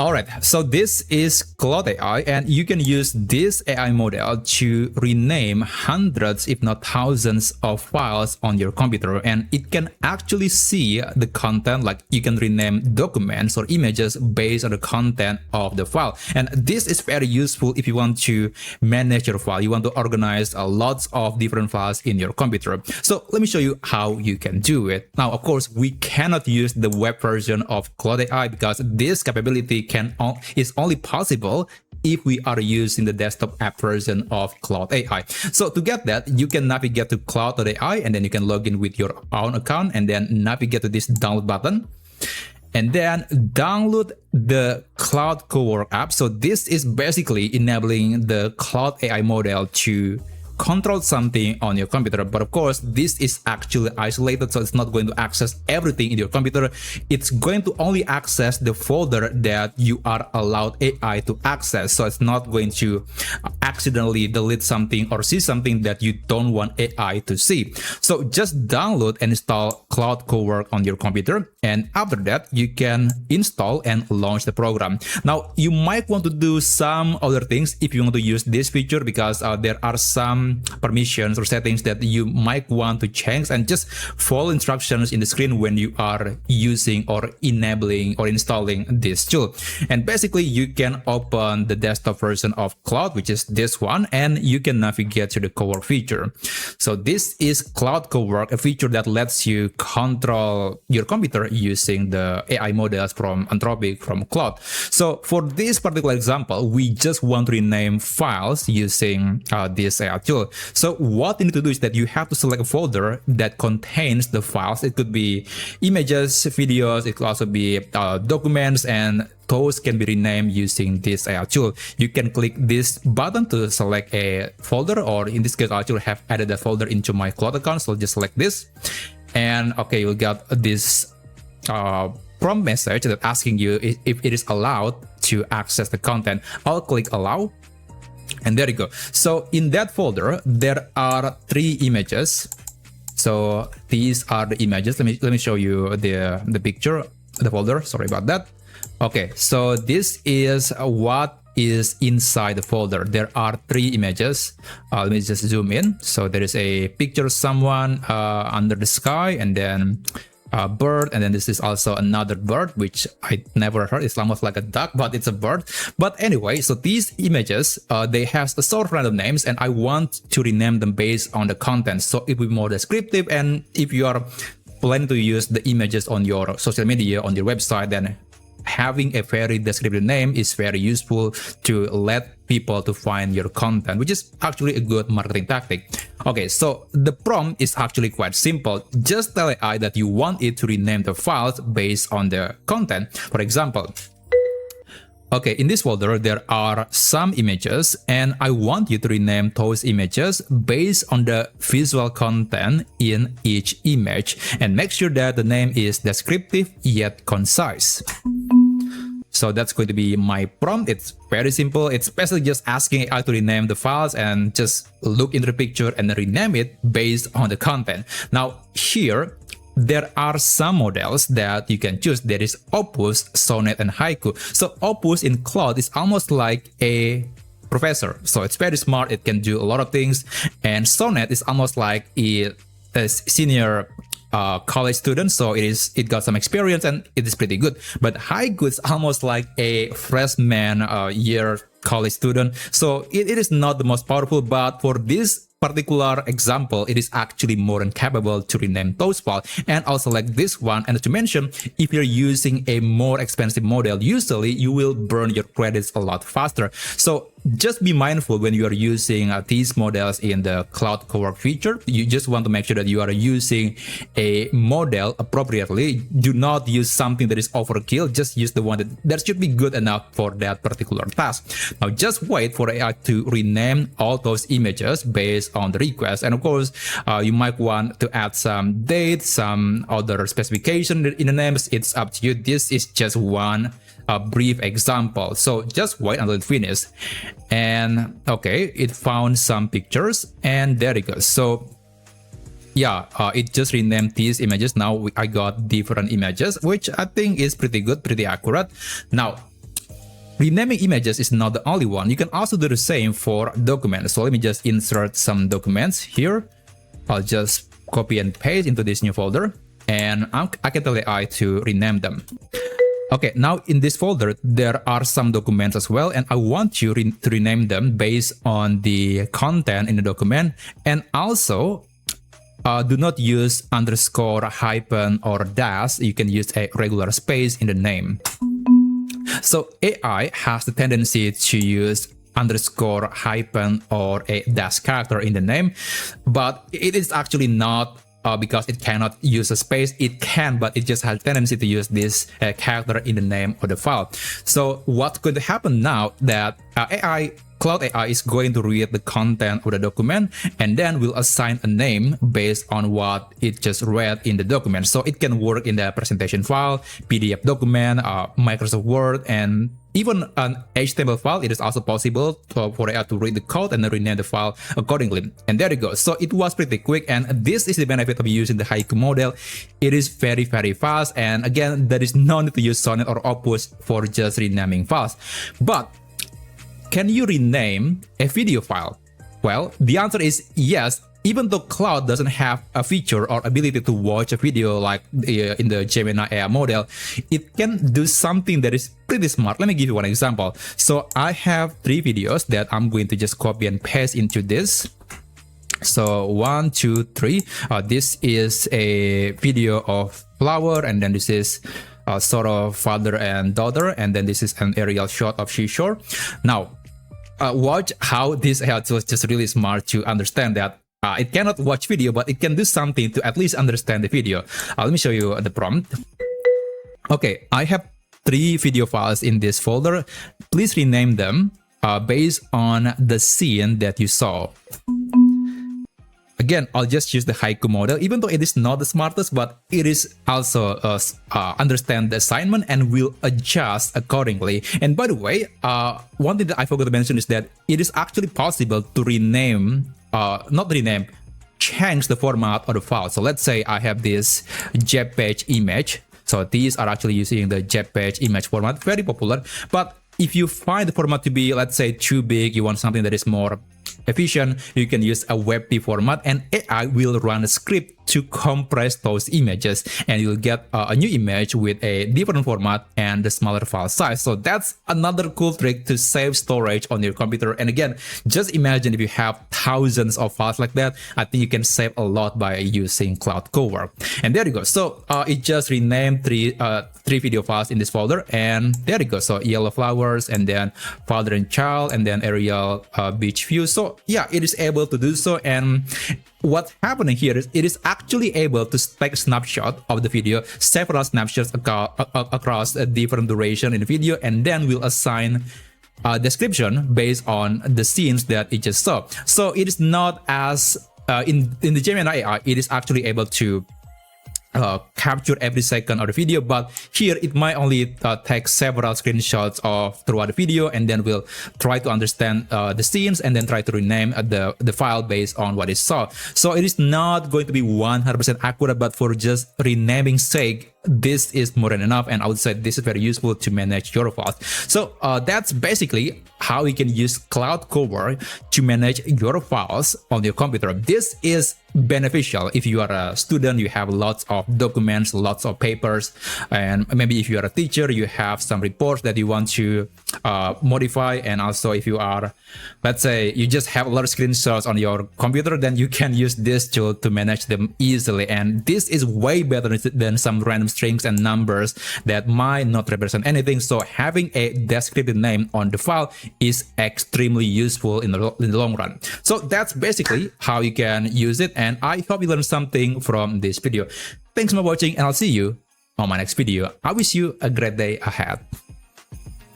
Alright, so this is Claude AI, and you can use this AI model to rename hundreds if not thousands of files on your computer, and it can actually see the content, like you can rename documents or images based on the content of the file. And this is very useful if you want to manage your file, you want to organize lots of different files in your computer. So let me show you how you can do it. Now, of course, we cannot use the web version of Claude AI because this capability is only possible if we are using the desktop app version of Claude AI. So to get that, you can navigate to Claude.ai, and then you can log in with your own account and then navigate to this download button. And then download the Claude Cowork app. So this is basically enabling the Claude AI model to control something on your computer, but of course this is actually isolated, so it's not going to access everything in your computer. It's going to only access the folder that you are allowed AI to access, so it's not going to accidentally delete something or see something that you don't want AI to see. So just download and install Claude Cowork on your computer, and after that you can install and launch the program. Now you might want to do some other things if you want to use this feature, because there are some permissions or settings that you might want to change, and just follow instructions in the screen when you are using or enabling or installing this tool. And basically you can open the desktop version of Claude, which is this one, and you can navigate to the Cowork feature. So this is Claude Cowork, a feature that lets you control your computer using the AI models from Anthropic, from Claude. So for this particular example, we just want to rename files using this AI tool. So what you need to do is that you have to select a folder that contains the files. It could be images, videos, it could also be documents, and those can be renamed using this AI tool. You can click this button to select a folder, or in this case I actually have added a folder into my Claude account, so just select this, and okay, you'll get this prompt message that asking you if it is allowed to access the content. I'll click allow. And there you go. So in that folder, there are 3 images. So these are the images. Let me show you the picture, the folder. Sorry about that. Okay, so this is what is inside the folder. There are 3 images. Let me just zoom in. So there is a picture of someone under the sky, and then a bird, and then this is also another bird, which I never heard. It's almost like a duck, but it's a bird. But anyway, so these images, they have a sort of random names, and I want to rename them based on the content, so it will be more descriptive. And if you are planning to use the images on your social media, on your website, then having a very descriptive name is very useful to let people to find your content, which is actually a good marketing tactic. Okay, so the prompt is actually quite simple. Just tell AI that you want it to rename the files based on the content. For example, okay, in this folder there are some images, and I want you to rename those images based on the visual content in each image, and make sure that the name is descriptive yet concise. So that's going to be my prompt. It's very simple. It's basically just asking AI to rename the files, and just look into the picture and rename it based on the content. Now here, there are some models that you can choose. There is Opus, Sonnet, and Haiku. So Opus in Claude is almost like a professor. So it's very smart. It can do a lot of things. And Sonnet is almost like a senior college student, so it got some experience and it is pretty good. But Haiku is almost like a freshman year college student, so it is not the most powerful, but for this particular example, it is actually more than capable to rename those files. And also like this one, and to mention, if you're using a more expensive model, usually you will burn your credits a lot faster. So just be mindful when you are using these models in the Claude Cowork feature. You just want to make sure that you are using a model appropriately. Do not use something that is overkill. Just use the one that should be good enough for that particular task. Now just wait for AI to rename all those images based on the request. And of course, you might want to add some dates, some other specification in the names. It's up to you. This is just one brief example, so just wait until it finishes. And okay, it found some pictures, and there it goes. So yeah, it just renamed these images. Now I got different images, which I think is pretty good, pretty accurate. Now renaming images is not the only one. You can also do the same for documents. So let me just insert some documents here. I'll just copy and paste into this new folder, and I can tell AI to rename them. Okay, now in this folder, there are some documents as well, and I want you to rename them based on the content in the document. And also, do not use underscore, hyphen, or dash. You can use a regular space in the name. So AI has the tendency to use underscore, hyphen, or a dash character in the name, but it is actually not because it cannot use a space. It can, but it just has a tendency to use this character in the name of the file. So what's going to happen now that Claude AI is going to read the content of the document and then will assign a name based on what it just read in the document. So it can work in the presentation file, PDF document, Microsoft Word, and even an HTML file. It is also possible for AI to read the code and then rename the file accordingly. And there you go. So it was pretty quick, and this is the benefit of using the Haiku model. It is very, very fast. And again, there is no need to use Sonnet or Opus for just renaming files. But can you rename a video file? Well, the answer is yes. Even though Claude doesn't have a feature or ability to watch a video like in the Gemini AI model, it can do something that is pretty smart. Let me give you one example. So I have 3 videos that I'm going to just copy and paste into this. So 1, 2, 3. This is a video of flower, and then this is sort of father and daughter, and then this is an aerial shot of seashore. Now, watch how this AI tool is just really smart to understand that it cannot watch video, but it can do something to at least understand the video. Let me show you the prompt. Okay, I have 3 video files in this folder. Please rename them based on the scene that you saw. Again, I'll just use the Haiku model, even though it is not the smartest, but it is also understand the assignment and will adjust accordingly. And by the way, one thing that I forgot to mention is that it is actually possible to rename, change the format of the file. So let's say I have this JPEG image. So these are actually using the JPEG image format, very popular. But if you find the format to be, let's say, too big, you want something that is more efficient, you can use a WebP format, and AI will run a script to compress those images, and you'll get a new image with a different format and the smaller file size. So that's another cool trick to save storage on your computer. And again, just imagine if you have thousands of files like that. I think you can save a lot by using Claude Cowork. And there you go. So it just renamed three video files in this folder, and there you go. So yellow flowers, and then father and child, and then aerial beach view. So yeah, it is able to do so. And what's happening here is it is actually able to take a snapshot of the video, several snapshots across a different duration in the video, and then will assign a description based on the scenes that it just saw. So it is not as in the Gemini AI, it is actually able to capture every second of the video, but here it might only take several screenshots of throughout the video, and then we'll try to understand the scenes and then try to rename the file based on what it saw. So it is not going to be 100% accurate, but for just renaming sake, this is more than enough, and I would say this is very useful to manage your files. So that's basically how you can use Claude Cowork to manage your files on your computer. This is beneficial if you are a student, you have lots of documents, lots of papers, and maybe if you are a teacher, you have some reports that you want to modify. And also if you are, let's say, you just have a lot of screenshots on your computer, then you can use this tool to manage them easily. And this is way better than some random strings and numbers that might not represent anything. So having a descriptive name on the file is extremely useful in the long run. So that's basically how you can use it. And I hope you learned something from this video. Thanks for watching, and I'll see you on my next video. I wish you a great day ahead.